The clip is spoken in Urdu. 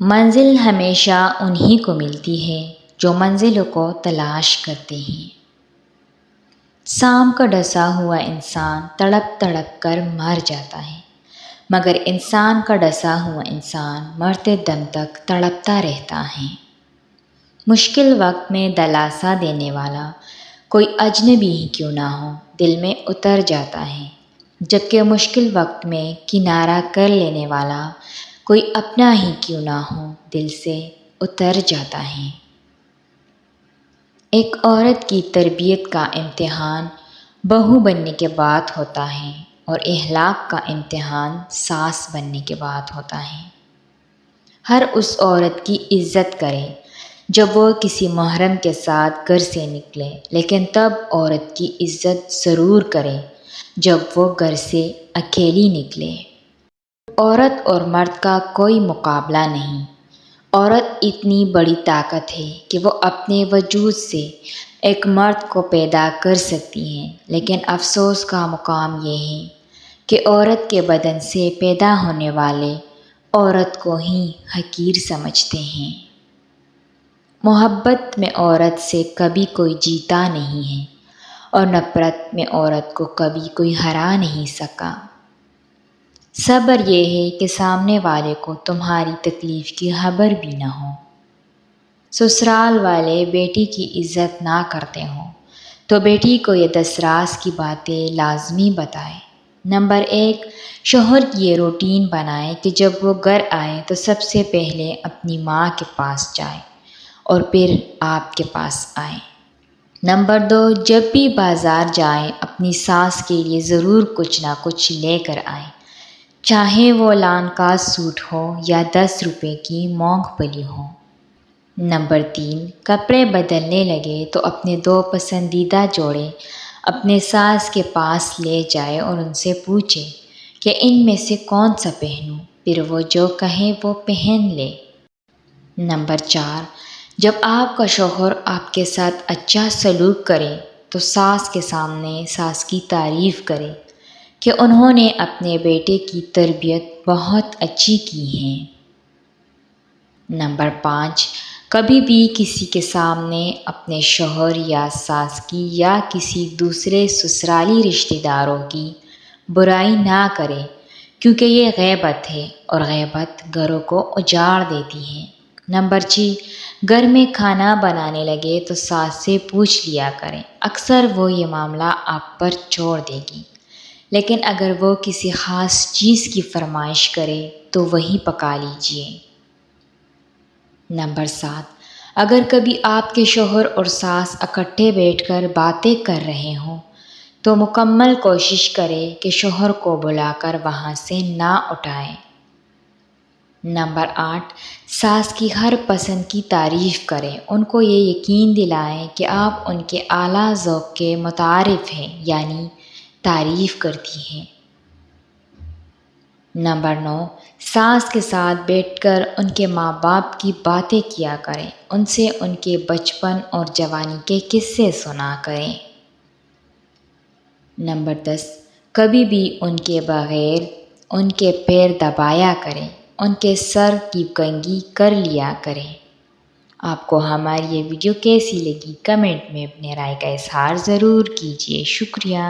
منزل ہمیشہ انہی کو ملتی ہے جو منزلوں کو تلاش کرتے ہیں۔ سام کا ڈسا ہوا انسان تڑپ تڑپ کر مر جاتا ہے، مگر انسان کا ڈسا ہوا انسان مرتے دم تک تڑپتا رہتا ہے۔ مشکل وقت میں دلاسا دینے والا کوئی اجنبی ہی کیوں نہ ہو دل میں اتر جاتا ہے، جبکہ مشکل وقت میں کنارہ کر لینے والا کوئی اپنا ہی کیوں نہ ہو دل سے اتر جاتا ہے۔ ایک عورت کی تربیت کا امتحان بہو بننے کے بعد ہوتا ہے اور اخلاق کا امتحان ساس بننے کے بعد ہوتا ہے۔ ہر اس عورت کی عزت کرے جب وہ کسی محرم کے ساتھ گھر سے نکلے، لیکن تب عورت کی عزت ضرور کرے جب وہ گھر سے اکیلی نکلے۔ عورت اور مرد کا کوئی مقابلہ نہیں۔ عورت اتنی بڑی طاقت ہے کہ وہ اپنے وجود سے ایک مرد کو پیدا کر سکتی ہے، لیکن افسوس کا مقام یہ ہے کہ عورت کے بدن سے پیدا ہونے والے عورت کو ہی حقیر سمجھتے ہیں۔ محبت میں عورت سے کبھی کوئی جیتا نہیں ہے اور نفرت میں عورت کو کبھی کوئی ہرا نہیں سکا۔ صبر یہ ہے کہ سامنے والے کو تمہاری تکلیف کی خبر بھی نہ ہو۔ سسرال والے بیٹی کی عزت نہ کرتے ہوں تو بیٹی کو یہ 10 راز کی باتیں لازمی بتائیں۔ نمبر 1، شوہر کی یہ روٹین بنائے کہ جب وہ گھر آئے تو سب سے پہلے اپنی ماں کے پاس جائے اور پھر آپ کے پاس آئے۔ نمبر 2، جب بھی بازار جائیں اپنی ساس کے لیے ضرور کچھ نہ کچھ لے کر آئیں، چاہے وہ لان کا سوٹ ہو یا 10 روپے کی مونگ پھلی ہو۔ نمبر 3، کپڑے بدلنے لگے تو اپنے 2 پسندیدہ جوڑے اپنے ساس کے پاس لے جائے اور ان سے پوچھے کہ ان میں سے کون سا پہنوں، پھر وہ جو کہے وہ پہن لے۔ نمبر 4، جب آپ کا شوہر آپ کے ساتھ اچھا سلوک کرے تو ساس کے سامنے ساس کی تعریف کرے کہ انہوں نے اپنے بیٹے کی تربیت بہت اچھی کی ہے۔ نمبر 5، کبھی بھی کسی کے سامنے اپنے شوہر یا ساس کی یا کسی دوسرے سسرالی رشتہ داروں کی برائی نہ کرے، کیونکہ یہ غیبت ہے اور غیبت گھروں کو اجاڑ دیتی ہے۔ نمبر 6، گھر میں کھانا بنانے لگے تو ساس سے پوچھ لیا کریں، اکثر وہ یہ معاملہ آپ پر چھوڑ دے گی، لیکن اگر وہ کسی خاص چیز کی فرمائش کرے تو وہی پکا لیجیے۔ نمبر 7، اگر کبھی آپ کے شوہر اور ساس اکٹھے بیٹھ کر باتیں کر رہے ہوں تو مکمل کوشش کرے کہ شوہر کو بلا کر وہاں سے نہ اٹھائیں۔ نمبر 8، ساس کی ہر پسند کی تعریف کریں، ان کو یہ یقین دلائیں کہ آپ ان کے اعلیٰ ذوق کے متعارف ہیں، یعنی تعریف کرتی ہیں۔ نمبر 9، ساس کے ساتھ بیٹھ کر ان کے ماں باپ کی باتیں کیا کریں، ان سے ان کے بچپن اور جوانی کے قصے سنا کریں۔ نمبر 10، کبھی بھی ان کے بغیر ان کے پیر دبایا کریں، ان کے سر کی کنگھی کر لیا کریں۔ آپ کو ہماری یہ ویڈیو کیسی لگی کمنٹ میں اپنے رائے کا اظہار ضرور کیجیے۔ شکریہ۔